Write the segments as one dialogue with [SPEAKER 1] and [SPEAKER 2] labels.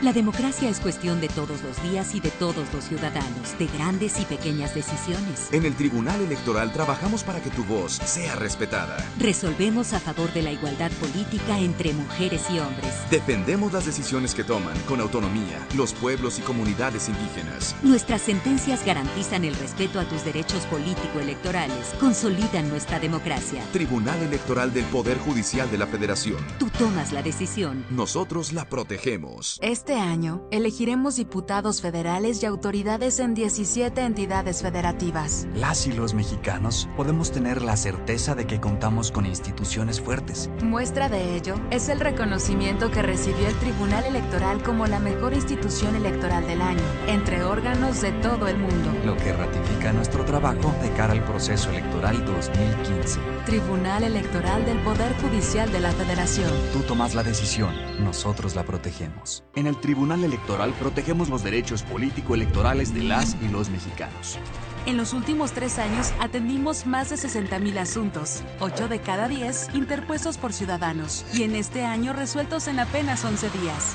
[SPEAKER 1] La democracia es cuestión de todos los días y de todos los ciudadanos, de grandes y pequeñas decisiones.
[SPEAKER 2] En el Tribunal Electoral trabajamos para que tu voz sea respetada.
[SPEAKER 1] Resolvemos a favor de la igualdad política entre mujeres y hombres.
[SPEAKER 2] Defendemos las decisiones que toman con autonomía los pueblos y comunidades indígenas.
[SPEAKER 1] Nuestras sentencias garantizan el respeto a tus derechos político-electorales, consolidan nuestra democracia.
[SPEAKER 2] Tribunal Electoral del Poder Judicial de la Federación.
[SPEAKER 1] Tú tomas la decisión.
[SPEAKER 2] Nosotros la protegemos.
[SPEAKER 3] Este año, elegiremos diputados federales y autoridades en 17 entidades federativas.
[SPEAKER 4] Las y los mexicanos podemos tener la certeza de que contamos con instituciones fuertes.
[SPEAKER 3] Muestra de ello es el reconocimiento que recibió el Tribunal Electoral como la mejor institución electoral del año, entre órganos de todo el mundo.
[SPEAKER 4] Lo que ratifica nuestro trabajo de cara al proceso electoral 2015.
[SPEAKER 3] Tribunal Electoral del Poder Judicial de la Federación.
[SPEAKER 4] Tú tomas la decisión, nosotros la protegemos. En el Tribunal Electoral protegemos los derechos político-electorales de las y los mexicanos.
[SPEAKER 3] En los últimos 3 años atendimos más de 60,000 asuntos, 8 de cada 10 interpuestos por ciudadanos, y en este año resueltos en apenas 11 días.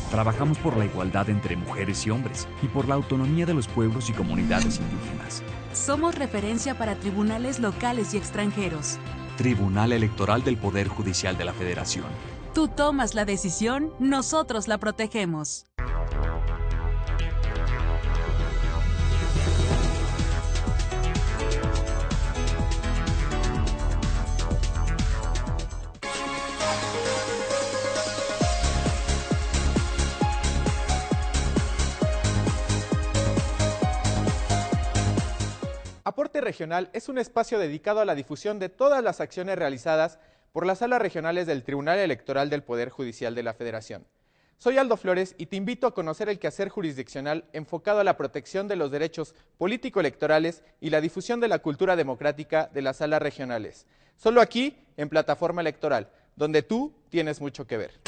[SPEAKER 5] Trabajamos por la igualdad entre mujeres y hombres y por la autonomía de los pueblos y comunidades indígenas.
[SPEAKER 3] Somos referencia para tribunales locales y extranjeros.
[SPEAKER 4] Tribunal Electoral del Poder Judicial de la Federación.
[SPEAKER 3] Tú tomas la decisión, nosotros la protegemos.
[SPEAKER 6] Aporte Regional es un espacio dedicado a la difusión de todas las acciones realizadas por las salas regionales del Tribunal Electoral del Poder Judicial de la Federación. Soy Aldo Flores y te invito a conocer el quehacer jurisdiccional enfocado a la protección de los derechos político-electorales y la difusión de la cultura democrática de las salas regionales. Solo aquí, en Plataforma Electoral, donde tú tienes mucho que ver.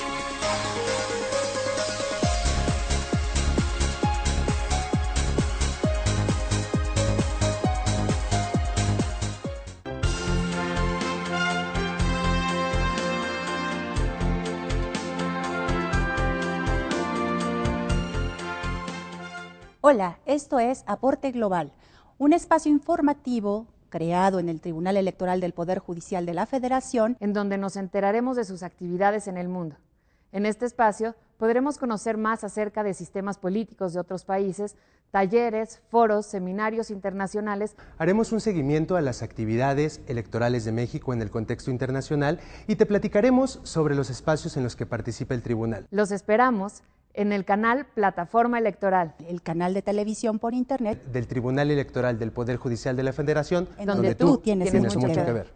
[SPEAKER 7] Hola, esto es Aporte Global, un espacio informativo creado en el Tribunal Electoral del Poder Judicial de la Federación,
[SPEAKER 8] en donde nos enteraremos de sus actividades en el mundo. En este espacio podremos conocer más acerca de sistemas políticos de otros países, talleres, foros, seminarios internacionales.
[SPEAKER 9] Haremos un seguimiento a las actividades electorales de México en el contexto internacional y te platicaremos sobre los espacios en los que participa el tribunal.
[SPEAKER 8] Los esperamos en el canal Plataforma Electoral,
[SPEAKER 7] el canal de televisión por internet
[SPEAKER 9] del Tribunal Electoral del Poder Judicial de la Federación,
[SPEAKER 7] en donde tú tienes mucho que ver.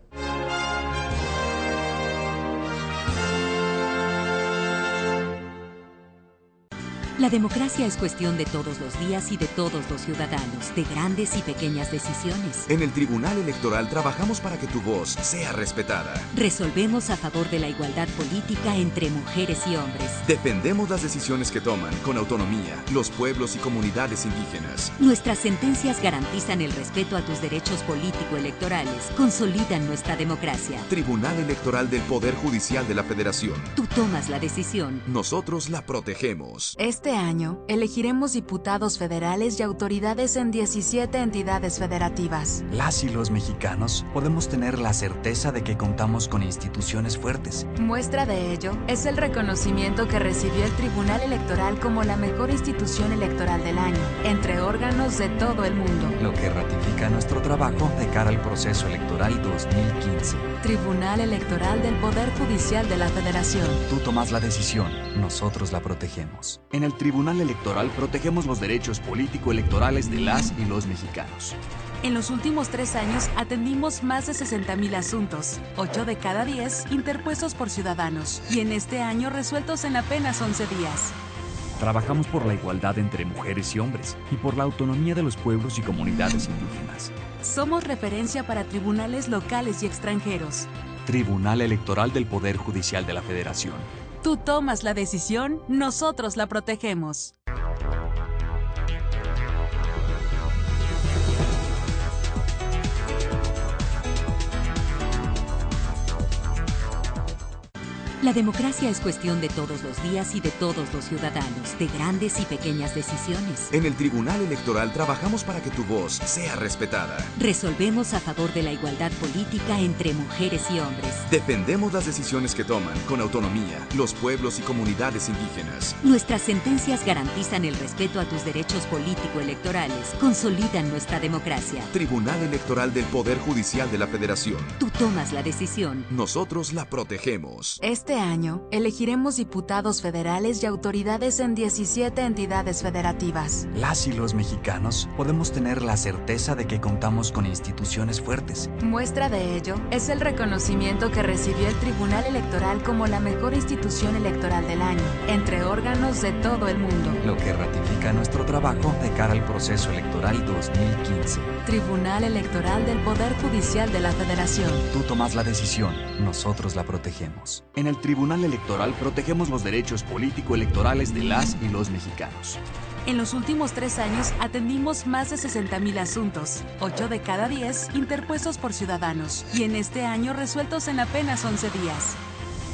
[SPEAKER 1] La democracia es cuestión de todos los días y de todos los ciudadanos, de grandes y pequeñas decisiones.
[SPEAKER 2] En el Tribunal Electoral trabajamos para que tu voz sea respetada.
[SPEAKER 1] Resolvemos a favor de la igualdad política entre mujeres y hombres.
[SPEAKER 2] Defendemos las decisiones que toman con autonomía los pueblos y comunidades indígenas.
[SPEAKER 1] Nuestras sentencias garantizan el respeto a tus derechos político-electorales, consolidan nuestra democracia.
[SPEAKER 2] Tribunal Electoral del Poder Judicial de la Federación.
[SPEAKER 1] Tú tomas la decisión.
[SPEAKER 2] Nosotros la protegemos.
[SPEAKER 3] Este año, elegiremos diputados federales y autoridades en 17 entidades federativas.
[SPEAKER 4] Las y los mexicanos podemos tener la certeza de que contamos con instituciones fuertes.
[SPEAKER 3] Muestra de ello es el reconocimiento que recibió el Tribunal Electoral como la mejor institución electoral del año, entre órganos de todo el mundo.
[SPEAKER 4] Lo que ratifica nuestro trabajo de cara al proceso electoral 2015.
[SPEAKER 3] Tribunal Electoral del Poder Judicial de la Federación.
[SPEAKER 4] Tú tomas la decisión, nosotros la protegemos. En el Tribunal Electoral protegemos los derechos político-electorales de las y los mexicanos.
[SPEAKER 3] En los últimos 3 años atendimos más de 60,000 asuntos, 8 de cada 10 interpuestos por ciudadanos, y en este año resueltos en apenas 11 días.
[SPEAKER 5] Trabajamos por la igualdad entre mujeres y hombres y por la autonomía de los pueblos y comunidades indígenas.
[SPEAKER 3] Somos referencia para tribunales locales y extranjeros.
[SPEAKER 4] Tribunal Electoral del Poder Judicial de la Federación.
[SPEAKER 3] Tú tomas la decisión, nosotros la protegemos.
[SPEAKER 1] La democracia es cuestión de todos los días y de todos los ciudadanos, de grandes y pequeñas decisiones.
[SPEAKER 2] En el Tribunal Electoral trabajamos para que tu voz sea respetada.
[SPEAKER 1] Resolvemos a favor de la igualdad política entre mujeres y hombres.
[SPEAKER 2] Defendemos las decisiones que toman con autonomía los pueblos y comunidades indígenas.
[SPEAKER 1] Nuestras sentencias garantizan el respeto a tus derechos político-electorales, consolidan nuestra democracia.
[SPEAKER 2] Tribunal Electoral del Poder Judicial de la Federación.
[SPEAKER 1] Tú tomas la decisión.
[SPEAKER 2] Nosotros la protegemos.
[SPEAKER 3] Este año, elegiremos diputados federales y autoridades en 17 entidades federativas.
[SPEAKER 4] Las y los mexicanos podemos tener la certeza de que contamos con instituciones fuertes.
[SPEAKER 3] Muestra de ello es el reconocimiento que recibió el Tribunal Electoral como la mejor institución electoral del año, entre órganos de todo el mundo.
[SPEAKER 4] Lo que ratifica nuestro trabajo de cara al proceso electoral 2015.
[SPEAKER 3] Tribunal Electoral del Poder Judicial de la Federación.
[SPEAKER 4] Tú tomas la decisión, nosotros la protegemos. En el Tribunal Electoral protegemos los derechos político-electorales de las y los mexicanos.
[SPEAKER 3] En los últimos 3 años atendimos más de 60,000 asuntos, 8 de cada 10 interpuestos por ciudadanos, y en este año resueltos en apenas 11 días.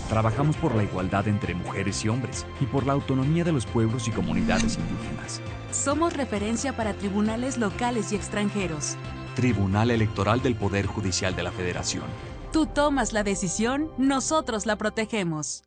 [SPEAKER 5] Trabajamos por la igualdad entre mujeres y hombres y por la autonomía de los pueblos y comunidades indígenas.
[SPEAKER 3] Somos referencia para tribunales locales y extranjeros.
[SPEAKER 4] Tribunal Electoral del Poder Judicial de la Federación.
[SPEAKER 3] Tú tomas la decisión, nosotros la protegemos.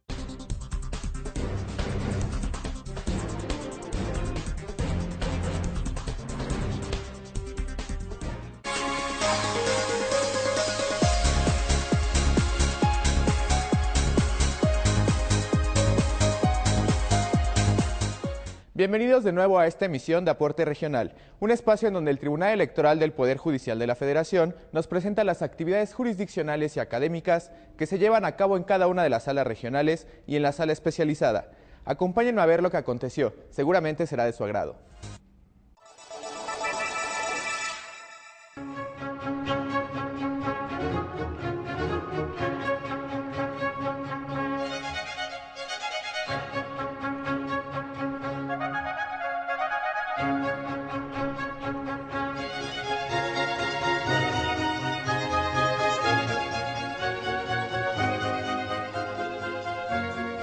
[SPEAKER 6] Bienvenidos de nuevo a esta emisión de Aporte Regional, un espacio en donde el Tribunal Electoral del Poder Judicial de la Federación nos presenta las actividades jurisdiccionales y académicas que se llevan a cabo en cada una de las salas regionales y en la sala especializada. Acompáñenme a ver lo que aconteció, seguramente será de su agrado.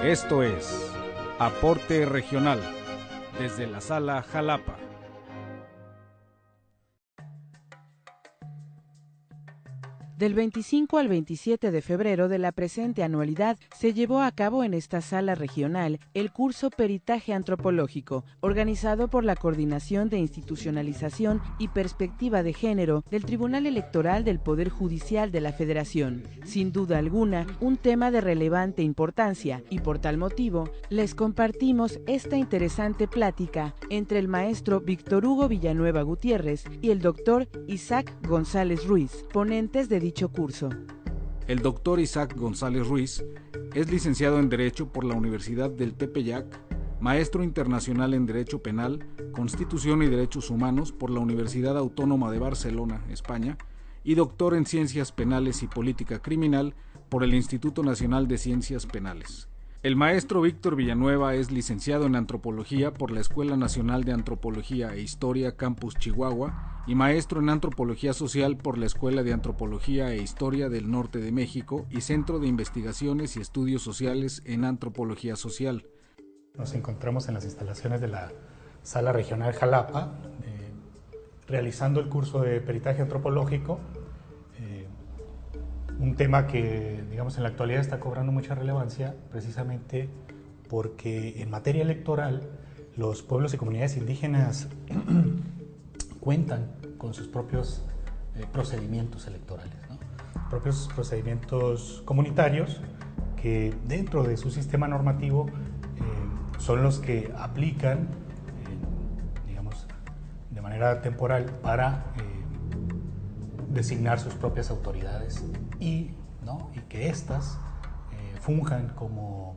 [SPEAKER 10] Esto es Aporte Regional, desde la Sala Jalapa.
[SPEAKER 11] Del 25 al 27 de febrero de la presente anualidad se llevó a cabo en esta sala regional el curso Peritaje Antropológico, organizado por la Coordinación de Institucionalización y Perspectiva de Género del Tribunal Electoral del Poder Judicial de la Federación. Sin duda alguna, un tema de relevante importancia y por tal motivo les compartimos esta interesante plática entre el maestro Víctor Hugo Villanueva Gutiérrez y el doctor Isaac González Ruiz, ponentes de dicho curso.
[SPEAKER 10] El doctor Isaac González Ruiz es licenciado en Derecho por la Universidad del Tepeyac, maestro internacional en Derecho Penal, Constitución y Derechos Humanos por la Universidad Autónoma de Barcelona, España, y doctor en Ciencias Penales y Política Criminal por el Instituto Nacional de Ciencias Penales. El maestro Víctor Villanueva es licenciado en Antropología por la Escuela Nacional de Antropología e Historia Campus Chihuahua y maestro en Antropología Social por la Escuela de Antropología e Historia del Norte de México y Centro de Investigaciones y Estudios Sociales en Antropología Social.
[SPEAKER 12] Nos encontramos en las instalaciones de la Sala Regional Jalapa, realizando el curso de Peritaje Antropológico, un tema que, digamos, en la actualidad está cobrando mucha relevancia precisamente porque en materia electoral los pueblos y comunidades indígenas cuentan con sus propios procedimientos electorales, ¿no? Propios procedimientos comunitarios que dentro de su sistema normativo son los que aplican, digamos, de manera temporal para designar sus propias autoridades y que éstas funjan como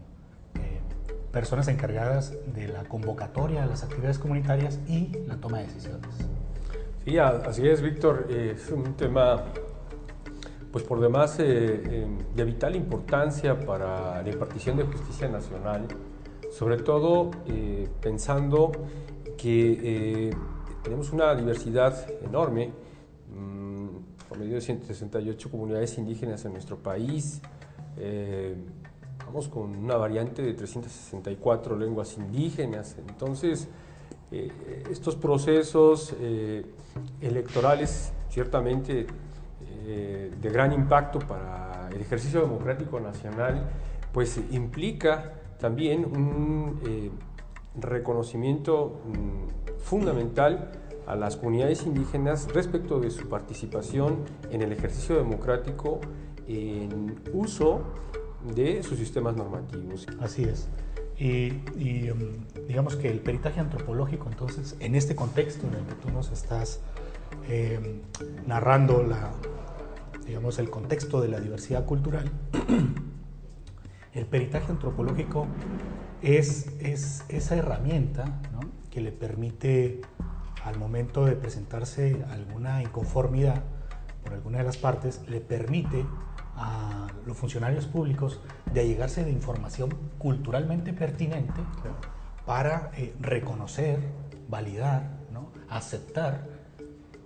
[SPEAKER 12] personas encargadas de la convocatoria a las actividades comunitarias y la toma de decisiones.
[SPEAKER 13] Sí, así es, Víctor. Es un tema, pues por demás, de vital importancia para la impartición de justicia nacional, sobre todo pensando que tenemos una diversidad enorme, por medio de 168 comunidades indígenas en nuestro país, contamos con una variante de 364 lenguas indígenas. Entonces, estos procesos electorales ciertamente de gran impacto para el ejercicio democrático nacional, pues implica también un reconocimiento fundamental a las comunidades indígenas respecto de su participación en el ejercicio democrático en uso de sus sistemas normativos.
[SPEAKER 12] Así es. Y digamos que el peritaje antropológico, entonces, en este contexto en el que tú nos estás narrando digamos, el contexto de la diversidad cultural, el peritaje antropológico es esa herramienta, ¿no?, que le permite, al momento de presentarse alguna inconformidad por alguna de las partes, le permite a los funcionarios públicos de allegarse de información culturalmente pertinente para reconocer, validar, ¿no?, aceptar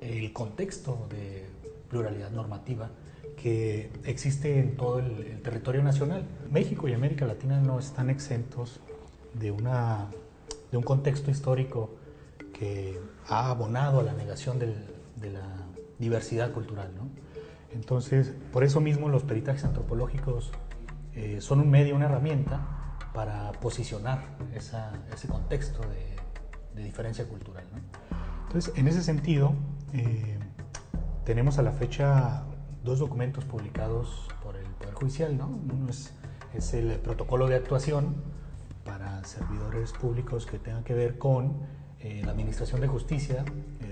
[SPEAKER 12] el contexto de pluralidad normativa que existe en todo el territorio nacional. México y América Latina no están exentos de un contexto histórico que ha abonado a la negación de la diversidad cultural, ¿no? Entonces, por eso mismo los peritajes antropológicos son un medio, una herramienta para posicionar ese contexto de diferencia cultural, ¿no? Entonces, en ese sentido, tenemos a la fecha 2 documentos publicados por el Poder Judicial, ¿no? Uno es el protocolo de actuación para servidores públicos que tengan que ver con la administración de justicia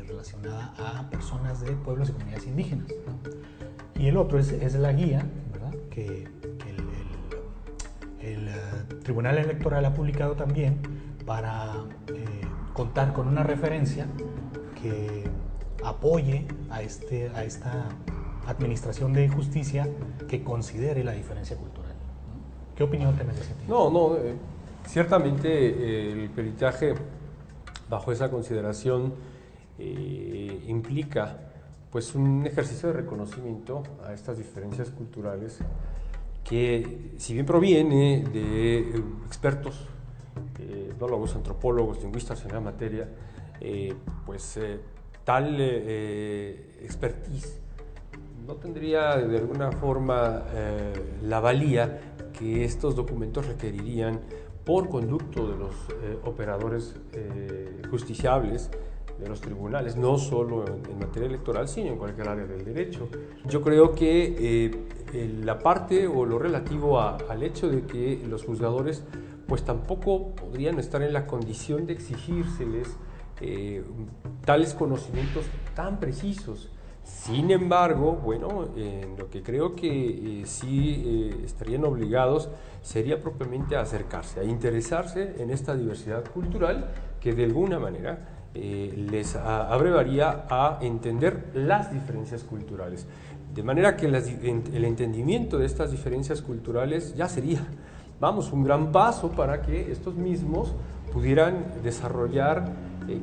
[SPEAKER 12] relacionada a personas de pueblos y comunidades indígenas, ¿no? Y el otro es la guía, ¿verdad?, que el Tribunal Electoral ha publicado también para contar con una referencia que apoye a esta administración de justicia que considere la diferencia cultural, ¿no? ¿Qué opinión te merece?
[SPEAKER 13] Ciertamente el peritaje bajo esa consideración implica pues un ejercicio de reconocimiento a estas diferencias culturales que, si bien proviene de expertos, etnólogos, antropólogos, lingüistas en la materia, tal expertise no tendría de alguna forma la valía que estos documentos requerirían por conducto de los operadores justiciables de los tribunales, no solo en materia electoral, sino en cualquier área del derecho. Yo creo que la parte o lo relativo al hecho de que los juzgadores pues tampoco podrían estar en la condición de exigírseles tales conocimientos tan precisos. Sin embargo, bueno, lo que creo que sí estarían obligados sería propiamente a acercarse, a interesarse en esta diversidad cultural que de alguna manera les abrevaría a entender las diferencias culturales. De manera que el entendimiento de estas diferencias culturales ya sería, un gran paso para que estos mismos pudieran desarrollar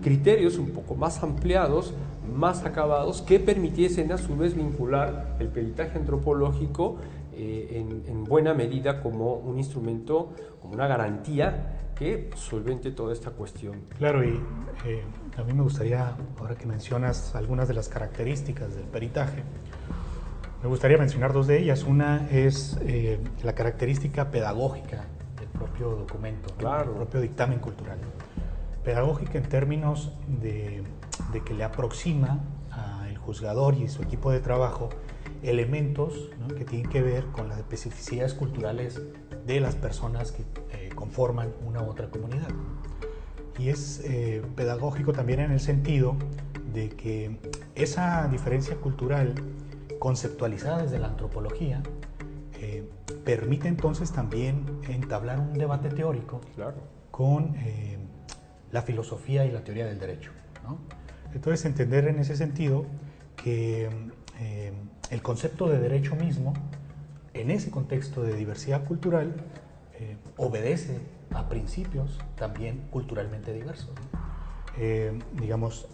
[SPEAKER 13] criterios un poco más ampliados, más acabados, que permitiesen a su vez vincular el peritaje antropológico en buena medida como un instrumento, como una garantía que solvente toda esta cuestión.
[SPEAKER 12] Claro, y a mí me gustaría, ahora que mencionas algunas de las características del peritaje, me gustaría mencionar 2 de ellas. Una es la característica pedagógica del propio documento,
[SPEAKER 13] claro,
[SPEAKER 12] del propio dictamen cultural. Pedagógica en términos de que le aproxima al juzgador y su equipo de trabajo elementos, ¿no?, que tienen que ver con las especificidades culturales de las personas que conforman una u otra comunidad. Y es pedagógico también en el sentido de que esa diferencia cultural conceptualizada desde la antropología permite entonces también entablar un debate teórico,
[SPEAKER 13] claro,
[SPEAKER 12] con la filosofía y la teoría del derecho, ¿no? Entonces, entender en ese sentido que el concepto de derecho mismo, en ese contexto de diversidad cultural, obedece a principios también culturalmente diversos, ¿no? Digamos,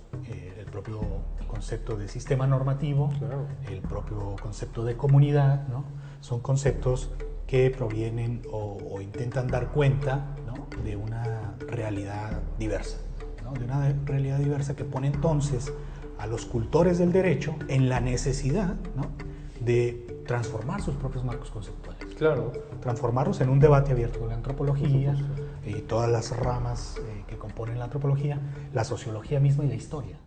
[SPEAKER 12] el propio concepto de sistema normativo, claro, el propio concepto de comunidad, ¿no?, son conceptos que provienen o intentan dar cuenta, ¿no?, de una realidad diversa, ¿no?, de una realidad diversa que pone entonces a los cultores del derecho en la necesidad, ¿no?, de transformar sus propios marcos conceptuales.
[SPEAKER 13] Claro.
[SPEAKER 12] Transformarlos en un debate abierto de la antropología y todas las ramas que componen la antropología, la sociología misma y la historia.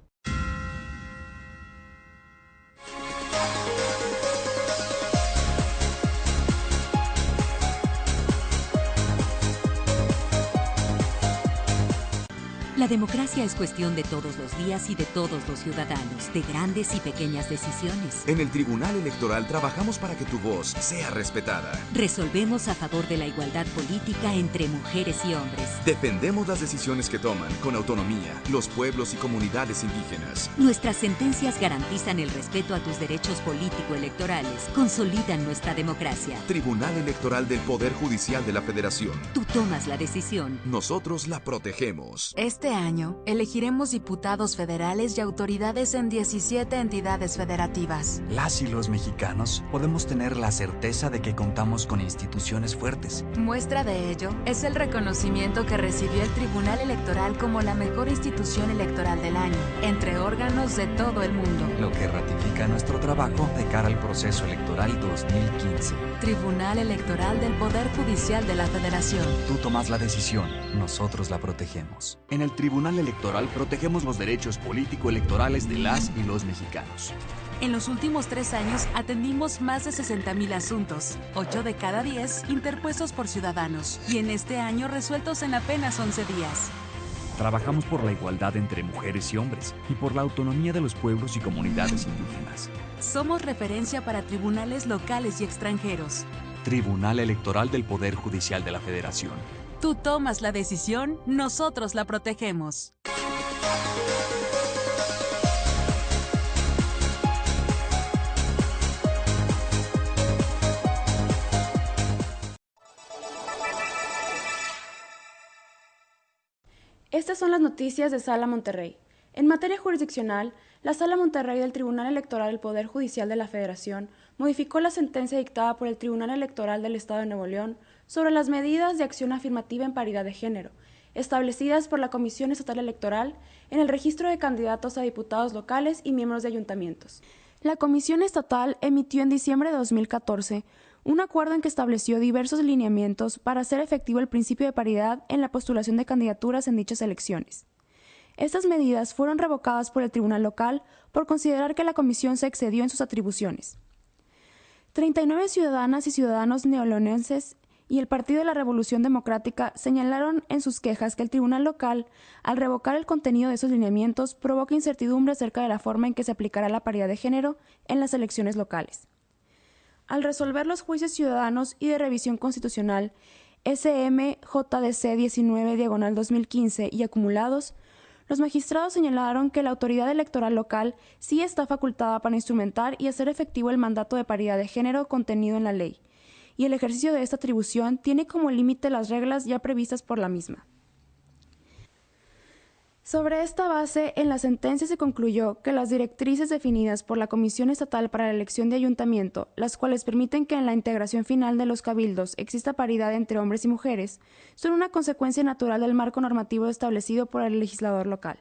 [SPEAKER 1] La democracia es cuestión de todos los días y de todos los ciudadanos, de grandes y pequeñas decisiones.
[SPEAKER 2] En el Tribunal Electoral trabajamos para que tu voz sea respetada.
[SPEAKER 1] Resolvemos a favor de la igualdad política entre mujeres y hombres.
[SPEAKER 2] Defendemos las decisiones que toman con autonomía los pueblos y comunidades indígenas.
[SPEAKER 1] Nuestras sentencias garantizan el respeto a tus derechos político-electorales, consolidan nuestra democracia.
[SPEAKER 2] Tribunal Electoral del Poder Judicial de la Federación.
[SPEAKER 1] Tú tomas la decisión.
[SPEAKER 2] Nosotros la protegemos.
[SPEAKER 3] Este año, elegiremos diputados federales y autoridades en 17 entidades federativas.
[SPEAKER 4] Las y los mexicanos podemos tener la certeza de que contamos con instituciones fuertes.
[SPEAKER 3] Muestra de ello es el reconocimiento que recibió el Tribunal Electoral como la mejor institución electoral del año, entre órganos de todo el mundo.
[SPEAKER 4] Lo que ratifica nuestro trabajo de cara al proceso electoral 2015.
[SPEAKER 3] Tribunal Electoral del Poder Judicial de la Federación.
[SPEAKER 4] Tú tomas la decisión, nosotros la protegemos. En el Tribunal Electoral protegemos los derechos político-electorales de las y los mexicanos.
[SPEAKER 3] En los últimos 3 años atendimos más de 60,000 asuntos, 8 de cada 10 interpuestos por ciudadanos, y en este año resueltos en apenas 11 días.
[SPEAKER 5] Trabajamos por la igualdad entre mujeres y hombres y por la autonomía de los pueblos y comunidades indígenas.
[SPEAKER 3] Somos referencia para tribunales locales y extranjeros.
[SPEAKER 4] Tribunal Electoral del Poder Judicial de la Federación.
[SPEAKER 3] Tú tomas la decisión, nosotros la protegemos.
[SPEAKER 14] Estas son las noticias de Sala Monterrey. En materia jurisdiccional, la Sala Monterrey del Tribunal Electoral del Poder Judicial de la Federación modificó la sentencia dictada por el Tribunal Electoral del Estado de Nuevo León sobre las medidas de acción afirmativa en paridad de género, establecidas por la Comisión Estatal Electoral en el registro de candidatos a diputados locales y miembros de ayuntamientos. La Comisión Estatal emitió en diciembre de 2014 un acuerdo en que estableció diversos lineamientos para hacer efectivo el principio de paridad en la postulación de candidaturas en dichas elecciones. Estas medidas fueron revocadas por el Tribunal Local por considerar que la Comisión se excedió en sus atribuciones. 39 ciudadanas y ciudadanos neoleonenses y el Partido de la Revolución Democrática señalaron en sus quejas que el Tribunal Local, al revocar el contenido de esos lineamientos, provoca incertidumbre acerca de la forma en que se aplicará la paridad de género en las elecciones locales. Al resolver los juicios ciudadanos y de revisión constitucional SMJDC 19/2015 y acumulados, los magistrados señalaron que la autoridad electoral local sí está facultada para instrumentar y hacer efectivo el mandato de paridad de género contenido en la ley, y el ejercicio de esta atribución tiene como límite las reglas ya previstas por la misma. Sobre esta base, en la sentencia se concluyó que las directrices definidas por la Comisión Estatal para la Elección de Ayuntamiento, las cuales permiten que en la integración final de los cabildos exista paridad entre hombres y mujeres, son una consecuencia natural del marco normativo establecido por el legislador local.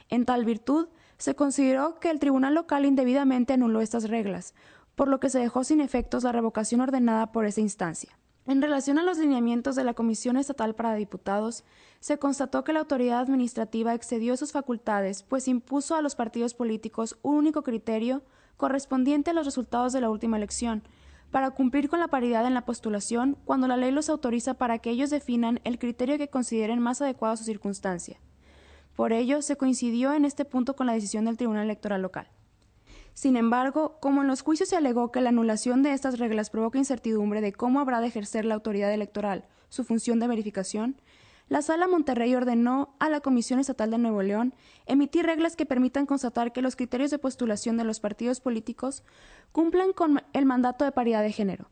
[SPEAKER 14] En tal virtud, se consideró que el Tribunal Local indebidamente anuló estas reglas, por lo que se dejó sin efectos la revocación ordenada por esa instancia. En relación a los lineamientos de la Comisión Estatal para Diputados, se constató que la autoridad administrativa excedió sus facultades, pues impuso a los partidos políticos un único criterio correspondiente a los resultados de la última elección, para cumplir con la paridad en la postulación cuando la ley los autoriza para que ellos definan el criterio que consideren más adecuado a su circunstancia. Por ello, se coincidió en este punto con la decisión del Tribunal Electoral Local. Sin embargo, como en los juicios se alegó que la anulación de estas reglas provoca incertidumbre de cómo habrá de ejercer la autoridad electoral su función de verificación, la Sala Monterrey ordenó a la Comisión Estatal de Nuevo León emitir reglas que permitan constatar que los criterios de postulación de los partidos políticos cumplan con el mandato de paridad de género,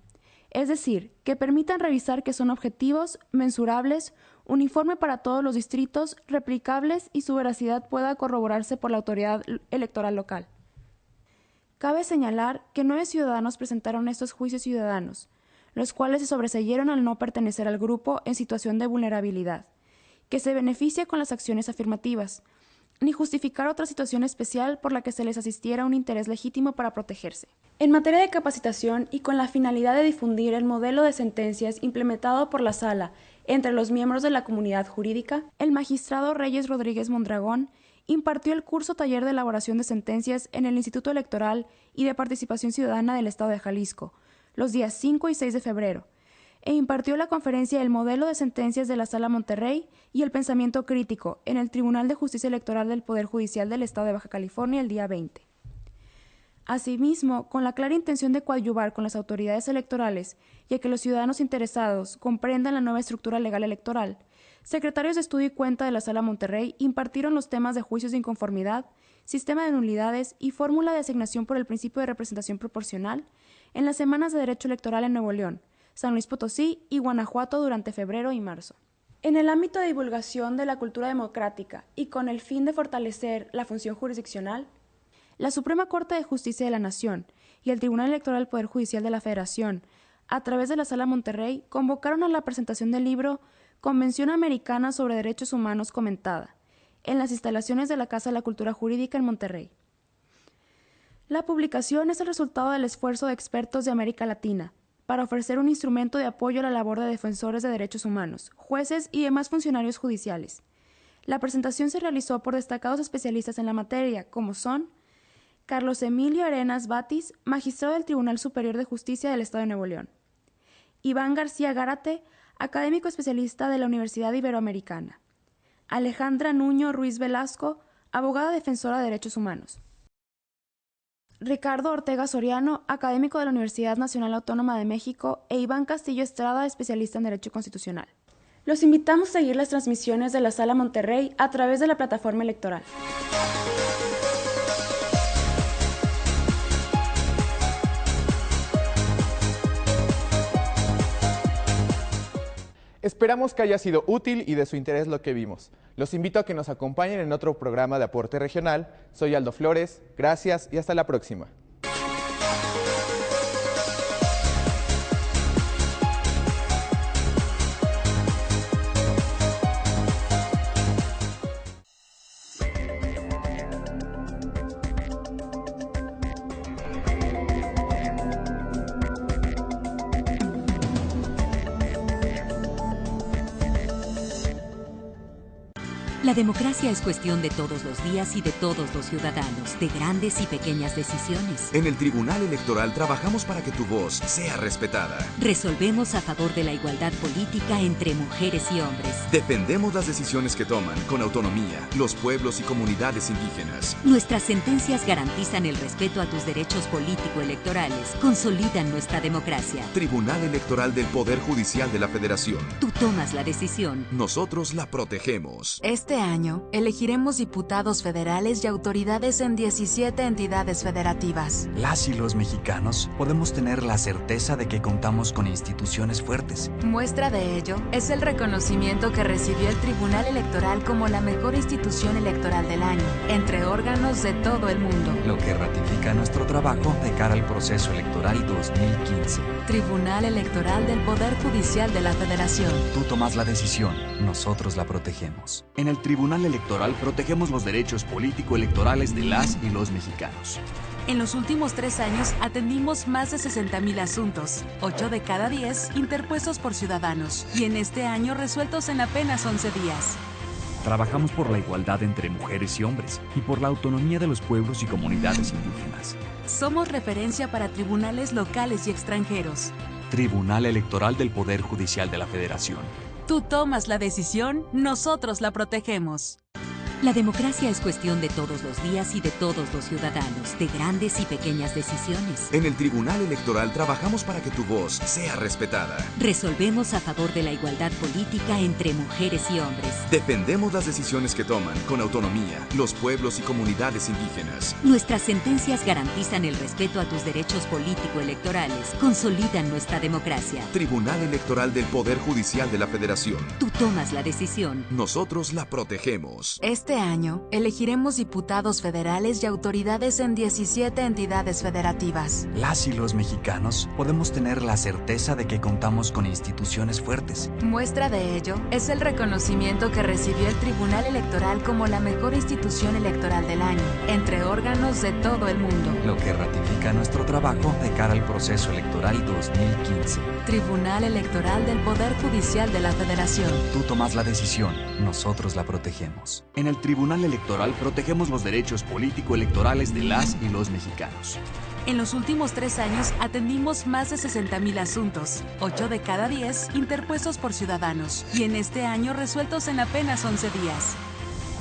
[SPEAKER 14] es decir, que permitan revisar que son objetivos, mensurables, uniforme para todos los distritos, replicables y su veracidad pueda corroborarse por la autoridad electoral local. Cabe señalar que 9 ciudadanos presentaron estos juicios ciudadanos, los cuales se sobresalieron al no pertenecer al grupo en situación de vulnerabilidad, que se beneficia con las acciones afirmativas, ni justificar otra situación especial por la que se les asistiera un interés legítimo para protegerse. En materia de capacitación y con la finalidad de difundir el modelo de sentencias implementado por la Sala entre los miembros de la comunidad jurídica, el magistrado Reyes Rodríguez Mondragón impartió el curso taller de elaboración de sentencias en el Instituto Electoral y de Participación Ciudadana del Estado de Jalisco, los días 5 y 6 de febrero, e impartió la conferencia El modelo de sentencias de la Sala Monterrey y el pensamiento crítico en el Tribunal de Justicia Electoral del Poder Judicial del Estado de Baja California el día 20. Asimismo, con la clara intención de coadyuvar con las autoridades electorales y a que los ciudadanos interesados comprendan la nueva estructura legal electoral, secretarios de estudio y cuenta de la Sala Monterrey impartieron los temas de juicios de inconformidad, sistema de nulidades y fórmula de asignación por el principio de representación proporcional en las semanas de Derecho Electoral en Nuevo León, San Luis Potosí y Guanajuato durante febrero y marzo. En el ámbito de divulgación de la cultura democrática y con el fin de fortalecer la función jurisdiccional, la Suprema Corte de Justicia de la Nación y el Tribunal Electoral del Poder Judicial de la Federación, a través de la Sala Monterrey, convocaron a la presentación del libro Convención Americana sobre Derechos Humanos comentada, en las instalaciones de la Casa de la Cultura Jurídica en Monterrey. La publicación es el resultado del esfuerzo de expertos de América Latina para ofrecer un instrumento de apoyo a la labor de defensores de derechos humanos, jueces y demás funcionarios judiciales. La presentación se realizó por destacados especialistas en la materia, como son Carlos Emilio Arenas Batis, magistrado del Tribunal Superior de Justicia del Estado de Nuevo León; Iván García Gárate, académico especialista de la Universidad Iberoamericana; Alejandra Nuño Ruiz Velasco, abogada defensora de derechos humanos; Ricardo Ortega Soriano, académico de la Universidad Nacional Autónoma de México, e Iván Castillo Estrada, especialista en Derecho Constitucional. Los invitamos a seguir las transmisiones de la Sala Monterrey a través de la plataforma electoral.
[SPEAKER 6] Esperamos que haya sido útil y de su interés lo que vimos. Los invito a que nos acompañen en otro programa de Aporte Regional. Soy Aldo Flores, gracias y hasta la próxima.
[SPEAKER 1] La democracia es cuestión de todos los días y de todos los ciudadanos, de grandes y pequeñas decisiones.
[SPEAKER 2] En el Tribunal Electoral trabajamos para que tu voz sea respetada.
[SPEAKER 1] Resolvemos a favor de la igualdad política entre mujeres y hombres.
[SPEAKER 2] Defendemos las decisiones que toman con autonomía los pueblos y comunidades indígenas.
[SPEAKER 1] Nuestras sentencias garantizan el respeto a tus derechos político-electorales, consolidan nuestra democracia.
[SPEAKER 2] Tribunal Electoral del Poder Judicial de la Federación.
[SPEAKER 1] Tú tomas la decisión.
[SPEAKER 2] Nosotros la protegemos.
[SPEAKER 3] Este año elegiremos diputados federales y autoridades en 17 entidades federativas.
[SPEAKER 4] Las y los mexicanos podemos tener la certeza de que contamos con instituciones fuertes.
[SPEAKER 3] Muestra de ello es el reconocimiento que recibió el Tribunal Electoral como la mejor institución electoral del año, entre órganos de todo el mundo.
[SPEAKER 4] Lo que ratifica nuestro trabajo de cara al proceso electoral 2015.
[SPEAKER 3] Tribunal Electoral del Poder Judicial de la Federación.
[SPEAKER 4] Tú tomas la decisión, nosotros la protegemos. En el Tribunal Electoral protegemos los derechos político-electorales de las y los mexicanos.
[SPEAKER 3] En los últimos 3 años atendimos más de 60,000 asuntos, 8 de cada 10 interpuestos por ciudadanos, y en este año resueltos en apenas 11 días.
[SPEAKER 5] Trabajamos por la igualdad entre mujeres y hombres y por la autonomía de los pueblos y comunidades indígenas.
[SPEAKER 3] Somos referencia para tribunales locales y extranjeros.
[SPEAKER 4] Tribunal Electoral del Poder Judicial de la Federación.
[SPEAKER 3] Tú tomas la decisión, nosotros la protegemos.
[SPEAKER 1] La democracia es cuestión de todos los días y de todos los ciudadanos, de grandes y pequeñas decisiones.
[SPEAKER 2] En el Tribunal Electoral trabajamos para que tu voz sea respetada.
[SPEAKER 1] Resolvemos a favor de la igualdad política entre mujeres y hombres.
[SPEAKER 2] Defendemos las decisiones que toman con autonomía los pueblos y comunidades indígenas.
[SPEAKER 1] Nuestras sentencias garantizan el respeto a tus derechos político-electorales, consolidan nuestra democracia.
[SPEAKER 2] Tribunal Electoral del Poder Judicial de la Federación.
[SPEAKER 1] Tú tomas la decisión.
[SPEAKER 2] Nosotros la protegemos.
[SPEAKER 3] Este Este año, elegiremos diputados federales y autoridades en 17 entidades federativas.
[SPEAKER 4] Las y los mexicanos podemos tener la certeza de que contamos con instituciones fuertes.
[SPEAKER 3] Muestra de ello es el reconocimiento que recibió el Tribunal Electoral como la mejor institución electoral del año, entre órganos de todo el mundo.
[SPEAKER 4] Lo que ratifica nuestro trabajo de cara al proceso electoral 2015.
[SPEAKER 3] Tribunal Electoral del Poder Judicial de la Federación.
[SPEAKER 4] Tú tomas la decisión, nosotros la protegemos. En el Tribunal Electoral protegemos los derechos político-electorales de las y los mexicanos.
[SPEAKER 3] En los últimos 3 años atendimos más de 60,000 asuntos, 8 de cada 10 interpuestos por ciudadanos, y en este año resueltos en apenas 11 días.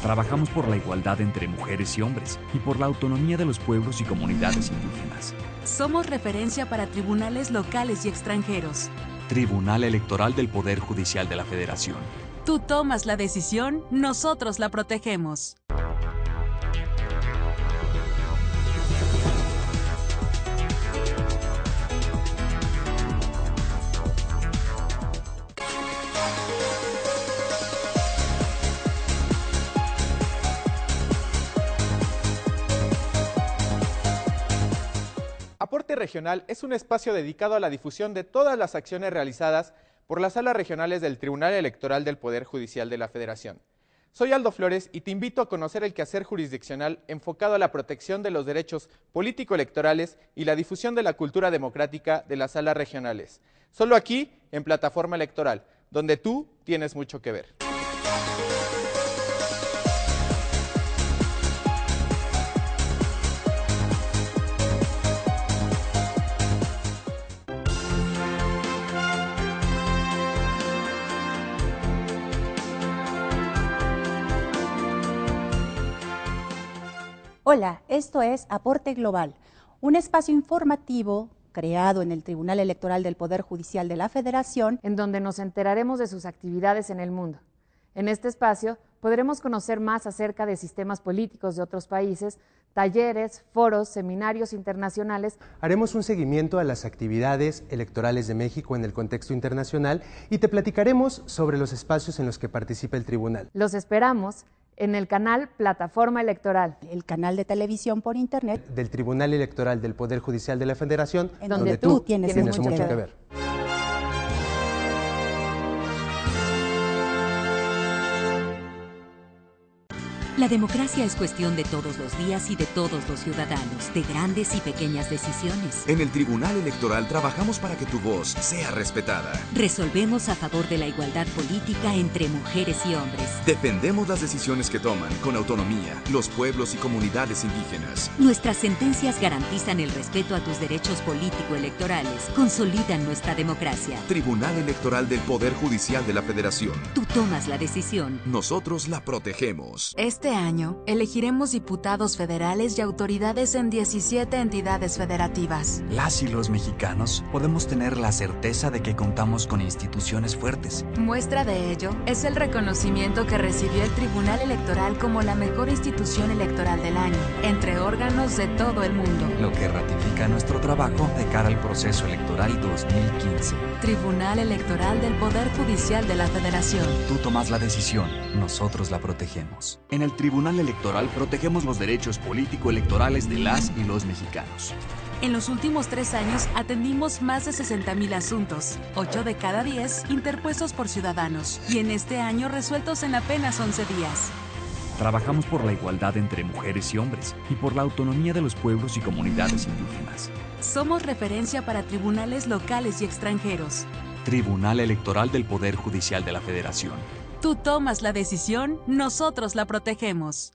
[SPEAKER 5] Trabajamos por la igualdad entre mujeres y hombres y por la autonomía de los pueblos y comunidades indígenas.
[SPEAKER 3] Somos referencia para tribunales locales y extranjeros.
[SPEAKER 4] Tribunal Electoral del Poder Judicial de la Federación.
[SPEAKER 3] Tú tomas la decisión, nosotros la protegemos.
[SPEAKER 6] Aporte Regional es un espacio dedicado a la difusión de todas las acciones realizadas por las salas regionales del Tribunal Electoral del Poder Judicial de la Federación. Soy Aldo Flores y te invito a conocer el quehacer jurisdiccional enfocado a la protección de los derechos político-electorales y la difusión de la cultura democrática de las salas regionales. Solo aquí, en Plataforma Electoral, donde tú tienes mucho que ver.
[SPEAKER 7] Hola, esto es Aporte Global, un espacio informativo creado en el Tribunal Electoral del Poder Judicial de la Federación,
[SPEAKER 8] en donde nos enteraremos de sus actividades en el mundo. En este espacio podremos conocer más acerca de sistemas políticos de otros países, talleres, foros, seminarios internacionales.
[SPEAKER 9] Haremos un seguimiento a las actividades electorales de México en el contexto internacional y te platicaremos sobre los espacios en los que participa el tribunal.
[SPEAKER 8] Los esperamos en el canal Plataforma Electoral,
[SPEAKER 7] el canal de televisión por internet
[SPEAKER 9] del Tribunal Electoral del Poder Judicial de la Federación,
[SPEAKER 7] en donde tú tienes mucho que ver.
[SPEAKER 1] La democracia es cuestión de todos los días y de todos los ciudadanos, de grandes y pequeñas decisiones.
[SPEAKER 2] En el Tribunal Electoral trabajamos para que tu voz sea respetada.
[SPEAKER 1] Resolvemos a favor de la igualdad política entre mujeres y hombres.
[SPEAKER 2] Defendemos las decisiones que toman con autonomía los pueblos y comunidades indígenas.
[SPEAKER 1] Nuestras sentencias garantizan el respeto a tus derechos político-electorales, consolidan nuestra democracia.
[SPEAKER 2] Tribunal Electoral del Poder Judicial de la Federación.
[SPEAKER 1] Tú tomas la decisión.
[SPEAKER 2] Nosotros la protegemos.
[SPEAKER 3] Este año, elegiremos diputados federales y autoridades en 17 entidades federativas.
[SPEAKER 4] Las y los mexicanos podemos tener la certeza de que contamos con instituciones fuertes.
[SPEAKER 3] Muestra de ello es el reconocimiento que recibió el Tribunal Electoral como la mejor institución electoral del año, entre órganos de todo el mundo.
[SPEAKER 4] Lo que ratifica nuestro trabajo de cara al proceso electoral 2015.
[SPEAKER 3] Tribunal Electoral del Poder Judicial de la Federación.
[SPEAKER 4] Tú tomas la decisión, nosotros la protegemos. En el Tribunal Electoral protegemos los derechos político-electorales de las y los mexicanos.
[SPEAKER 3] En los últimos 3 años atendimos más de 60,000 asuntos, 8 de cada 10 interpuestos por ciudadanos, y en este año resueltos en apenas 11 días.
[SPEAKER 5] Trabajamos por la igualdad entre mujeres y hombres y por la autonomía de los pueblos y comunidades indígenas.
[SPEAKER 3] Somos referencia para tribunales locales y extranjeros.
[SPEAKER 4] Tribunal Electoral del Poder Judicial de la Federación.
[SPEAKER 3] Tú tomas la decisión, nosotros la protegemos.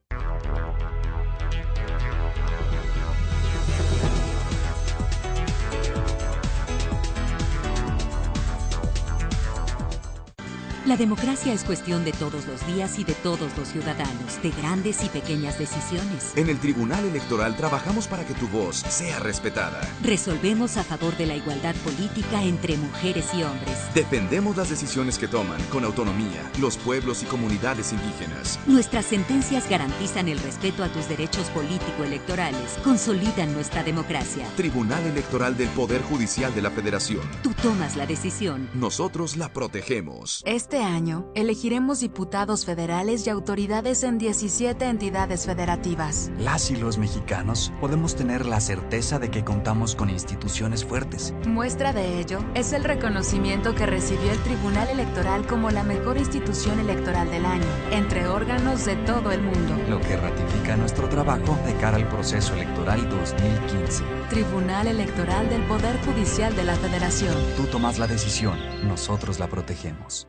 [SPEAKER 1] La democracia es cuestión de todos los días y de todos los ciudadanos, de grandes y pequeñas decisiones.
[SPEAKER 2] En el Tribunal Electoral trabajamos para que tu voz sea respetada.
[SPEAKER 1] Resolvemos a favor de la igualdad política entre mujeres y hombres.
[SPEAKER 2] Defendemos las decisiones que toman con autonomía los pueblos y comunidades indígenas.
[SPEAKER 1] Nuestras sentencias garantizan el respeto a tus derechos político-electorales, consolidan nuestra democracia.
[SPEAKER 2] Tribunal Electoral del Poder Judicial de la Federación.
[SPEAKER 1] Tú tomas la decisión.
[SPEAKER 2] Nosotros la protegemos.
[SPEAKER 3] Este año, elegiremos diputados federales y autoridades en 17 entidades federativas.
[SPEAKER 4] Las y los mexicanos podemos tener la certeza de que contamos con instituciones fuertes.
[SPEAKER 3] Muestra de ello es el reconocimiento que recibió el Tribunal Electoral como la mejor institución electoral del año, entre órganos de todo el mundo.
[SPEAKER 4] Lo que ratifica nuestro trabajo de cara al proceso electoral 2015.
[SPEAKER 3] Tribunal Electoral del Poder Judicial de la Federación.
[SPEAKER 4] Tú tomas la decisión, nosotros la protegemos.